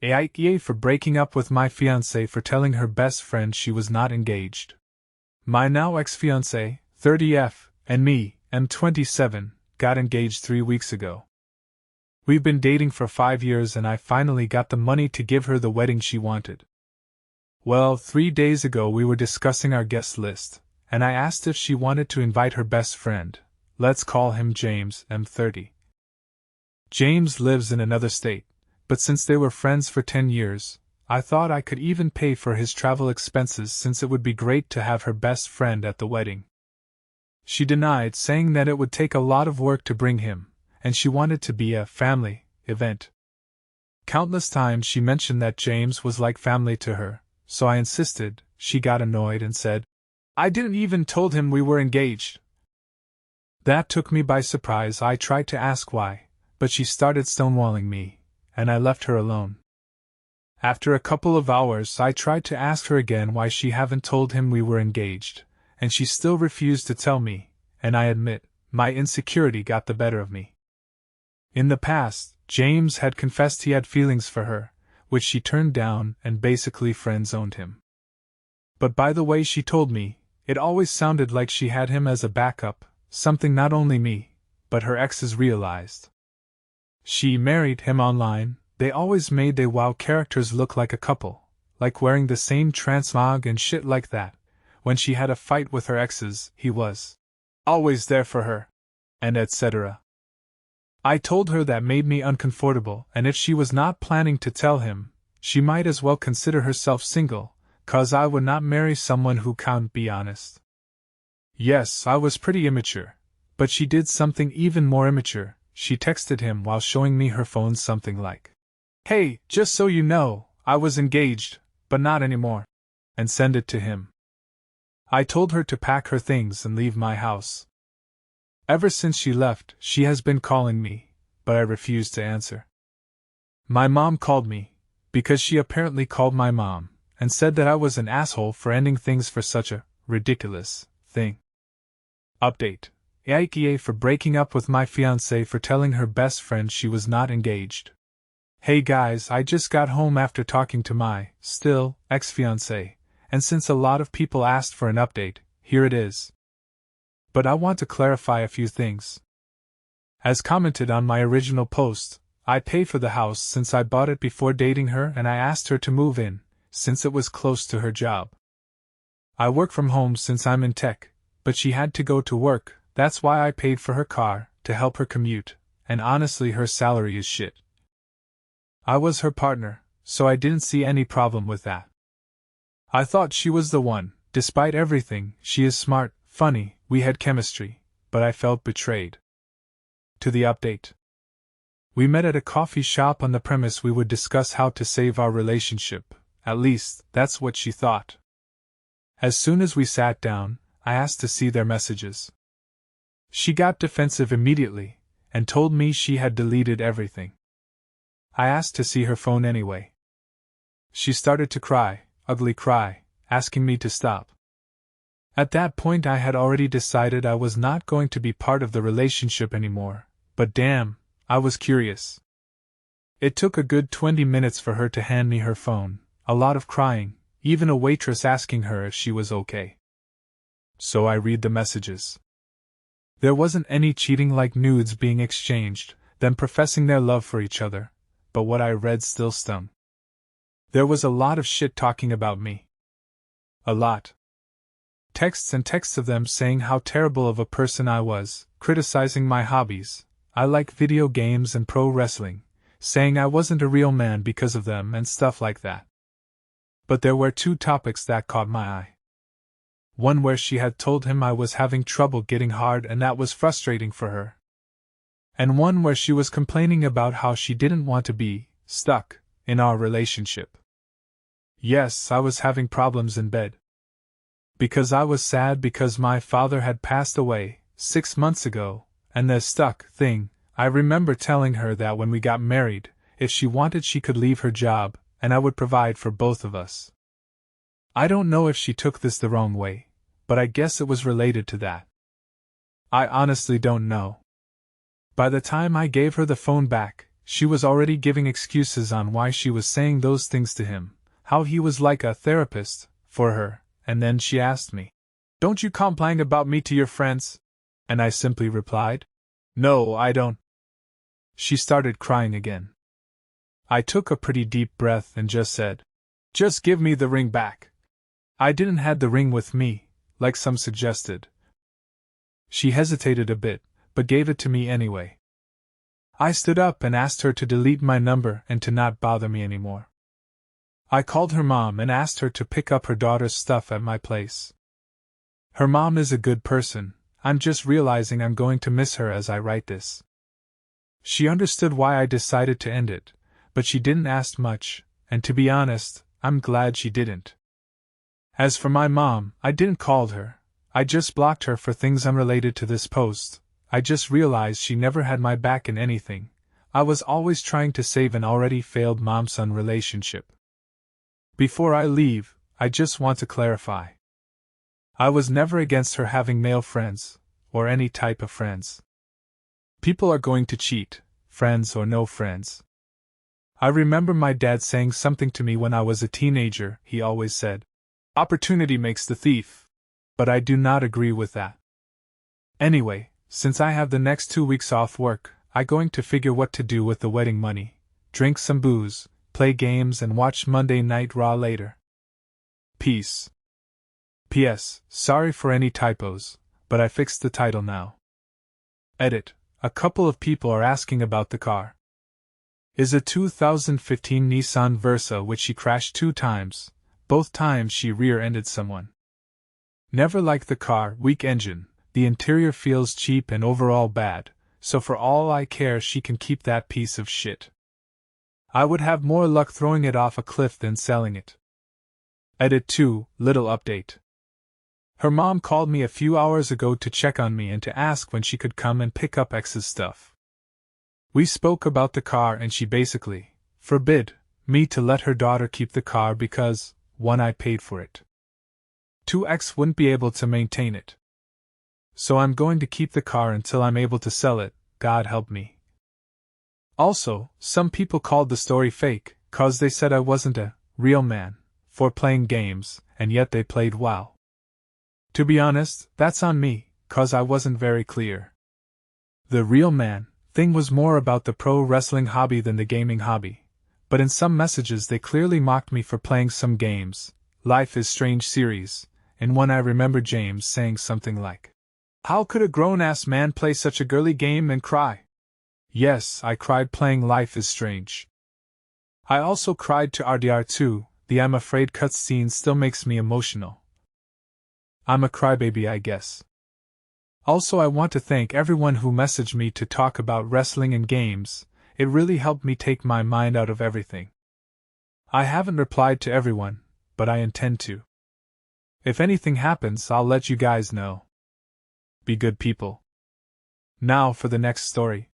AITA for breaking up with my fiancée for telling her best friend she was not engaged. My now ex-fiancée, 30F, and me, M27, got engaged 3 weeks ago. We've been dating for 5 years and I finally got the money to give her the wedding she wanted. Well, 3 days ago we were discussing our guest list, and I asked if she wanted to invite her best friend. Let's call him James, M30. James lives in another state, but since they were friends for 10 years, I thought I could even pay for his travel expenses since it would be great to have her best friend at the wedding. She denied, saying that it would take a lot of work to bring him, and she wanted to be a family event. Countless times she mentioned that James was like family to her, so I insisted. She got annoyed and said, "I didn't even told him we were engaged." That took me by surprise. I tried to ask why, but she started stonewalling me, and I left her alone. After a couple of hours I tried to ask her again why she haven't told him we were engaged, and she still refused to tell me, and I admit, my insecurity got the better of me. In the past, James had confessed he had feelings for her, which she turned down and basically friend-zoned him. But by the way she told me, it always sounded like she had him as a backup, something not only me, but her exes realized. She married him online. They always made they WoW characters look like a couple, like wearing the same transmog and shit like that. When she had a fight with her exes, he was always there for her, and etc. I told her that made me uncomfortable, and if she was not planning to tell him, she might as well consider herself single, 'cause I would not marry someone who can't be honest. Yes, I was pretty immature, but she did something even more immature. She texted him while showing me her phone something like, "Hey, just so you know, I was engaged, but not anymore," and send it to him. I told her to pack her things and leave my house. Ever since she left, she has been calling me, but I refused to answer. My mom called me, because she apparently called my mom, and said that I was an asshole for ending things for such a ridiculous thing. Update: AITA for breaking up with my fiancée for telling her best friend she was not engaged. Hey guys, I just got home after talking to my, still, ex-fiancée, and since a lot of people asked for an update, here it is. But I want to clarify a few things. As commented on my original post, I pay for the house since I bought it before dating her, and I asked her to move in, since it was close to her job. I work from home since I'm in tech, but she had to go to work. That's why I paid for her car, to help her commute, and honestly her salary is shit. I was her partner, so I didn't see any problem with that. I thought she was the one. Despite everything, she is smart, funny, we had chemistry, but I felt betrayed. To the update. We met at a coffee shop on the premise we would discuss how to save our relationship, at least, that's what she thought. As soon as we sat down, I asked to see their messages. She got defensive immediately, and told me she had deleted everything. I asked to see her phone anyway. She started to cry, ugly cry, asking me to stop. At that point I had already decided I was not going to be part of the relationship anymore, but damn, I was curious. It took a good 20 minutes for her to hand me her phone, a lot of crying, even a waitress asking her if she was okay. So I read the messages. There wasn't any cheating like nudes being exchanged, them professing their love for each other, but what I read still stung. There was a lot of shit talking about me. A lot. Texts and texts of them saying how terrible of a person I was, criticizing my hobbies. I like video games and pro wrestling, saying I wasn't a real man because of them and stuff like that. But there were 2 topics that caught my eye. One where she had told him I was having trouble getting hard and that was frustrating for her. And one where she was complaining about how she didn't want to be stuck in our relationship. Yes, I was having problems in bed. Because I was sad because my father had passed away 6 months ago, and the stuck thing, I remember telling her that when we got married, if she wanted she could leave her job, and I would provide for both of us. I don't know if she took this the wrong way, but I guess it was related to that. I honestly don't know. By the time I gave her the phone back, she was already giving excuses on why she was saying those things to him, how he was like a therapist for her, and then she asked me, "Don't you complain about me to your friends?" And I simply replied, "No, I don't." She started crying again. I took a pretty deep breath and just said, "Just give me the ring back." I didn't have the ring with me, like some suggested. She hesitated a bit, but gave it to me anyway. I stood up and asked her to delete my number and to not bother me anymore. I called her mom and asked her to pick up her daughter's stuff at my place. Her mom is a good person. I'm just realizing I'm going to miss her as I write this. She understood why I decided to end it, but she didn't ask much, and to be honest, I'm glad she didn't. As for my mom, I didn't call her. I just blocked her for things unrelated to this post. I just realized she never had my back in anything. I was always trying to save an already failed mom-son relationship. Before I leave, I just want to clarify. I was never against her having male friends, or any type of friends. People are going to cheat, friends or no friends. I remember my dad saying something to me when I was a teenager. He always said, "Opportunity makes the thief." But I do not agree with that. Anyway, since I have the next 2 weeks off work, I'm going to figure what to do with the wedding money, drink some booze, play games and watch Monday Night Raw later. Peace. P.S. Sorry for any typos, but I fixed the title now. Edit. A couple of people are asking about the car. Is a 2015 Nissan Versa which she crashed 2 times, both times she rear-ended someone. Never liked the car, weak engine, the interior feels cheap and overall bad, so for all I care she can keep that piece of shit. I would have more luck throwing it off a cliff than selling it. Edit 2, little update. Her mom called me a few hours ago to check on me and to ask when she could come and pick up X's stuff. We spoke about the car and she basically forbid me to let her daughter keep the car because, 1, I paid for it. 2, X wouldn't be able to maintain it. So I'm going to keep the car until I'm able to sell it, God help me. Also, some people called the story fake, cause they said I wasn't a real man for playing games, and yet they played WoW. To be honest, that's on me, cause I wasn't very clear. The real man thing was more about the pro wrestling hobby than the gaming hobby, but in some messages they clearly mocked me for playing some games, Life is Strange series. In one I remember James saying something like, "How could a grown-ass man play such a girly game and cry?" Yes, I cried playing Life is Strange. I also cried to RDR2, the I'm Afraid cutscene still makes me emotional. I'm a crybaby, I guess. Also, I want to thank everyone who messaged me to talk about wrestling and games. It really helped me take my mind out of everything. I haven't replied to everyone, but I intend to. If anything happens, I'll let you guys know. Be good people. Now for the next story.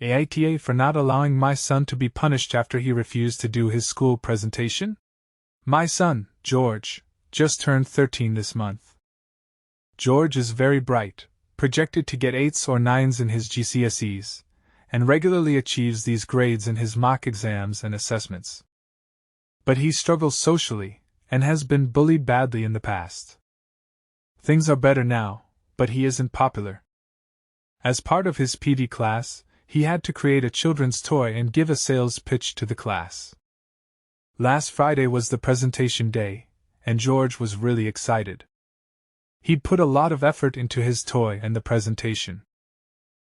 AITA for not allowing my son to be punished after he refused to do his school presentation? My son, George, just turned 13 this month. George is very bright, projected to get 8s or 9s in his GCSEs, and regularly achieves these grades in his mock exams and assessments. But he struggles socially, and has been bullied badly in the past. Things are better now, but he isn't popular. As part of his PD class, he had to create a children's toy and give a sales pitch to the class. Last Friday was the presentation day, and George was really excited. He'd put a lot of effort into his toy and the presentation.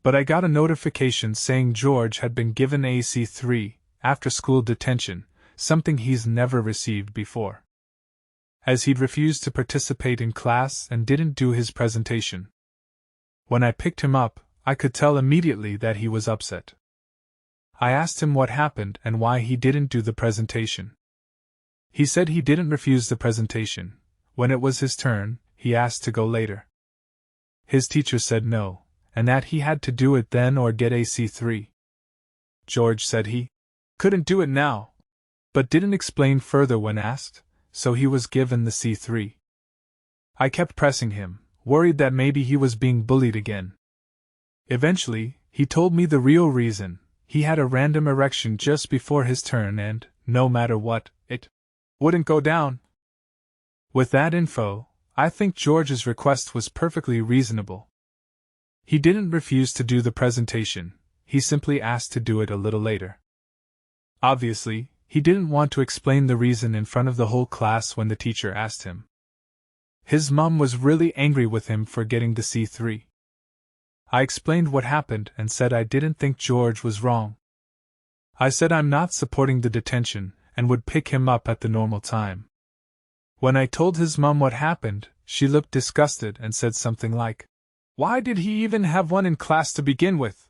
But I got a notification saying George had been given AC3, after-school detention, something he's never received before. As he'd refused to participate in class and didn't do his presentation. When I picked him up, I could tell immediately that he was upset. I asked him what happened and why he didn't do the presentation. He said he didn't refuse the presentation. When it was his turn, he asked to go later. His teacher said no, and that he had to do it then or get AC3. George said he couldn't do it now, but didn't explain further when asked, so he was given the C3. I kept pressing him, worried that maybe he was being bullied again. Eventually, he told me the real reason. he had a random erection just before his turn and, no matter what, it wouldn't go down. With that info, I think George's request was perfectly reasonable. He didn't refuse to do the presentation, he simply asked to do it a little later. Obviously, he didn't want to explain the reason in front of the whole class when the teacher asked him. His mom was really angry with him for getting the C3. I explained what happened and said I didn't think George was wrong. I said I'm not supporting the detention and would pick him up at the normal time. When I told his mom what happened, she looked disgusted and said something like, "Why did he even have one in class to begin with?"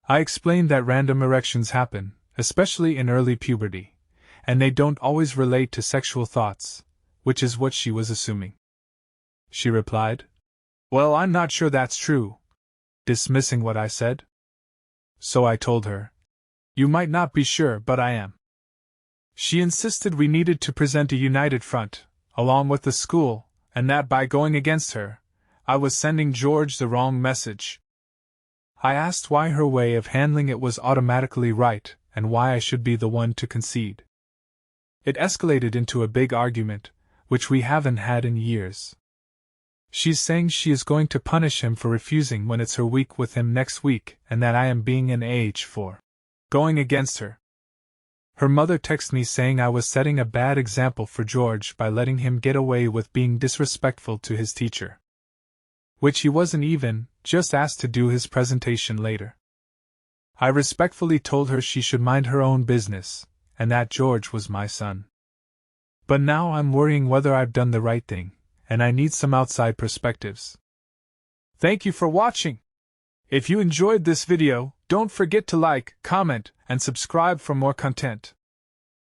I explained that random erections happen, especially in early puberty, and they don't always relate to sexual thoughts, which is what she was assuming. She replied, "Well, I'm not sure that's true," dismissing what I said. So I told her, "You might not be sure, but I am." She insisted we needed to present a united front, along with the school, and that by going against her, I was sending George the wrong message. I asked why her way of handling it was automatically right, and why I should be the one to concede. It escalated into a big argument, which we haven't had in years. She's saying she is going to punish him for refusing when it's her week with him next week, and that I am being an age for going against her. Her mother texted me saying I was setting a bad example for George by letting him get away with being disrespectful to his teacher. Which he wasn't even, just asked to do his presentation later. I respectfully told her she should mind her own business, and that George was my son. But now I'm worrying whether I've done the right thing, and I need some outside perspectives. Thank you for watching! If you enjoyed this video, don't forget to like, comment, and subscribe for more content.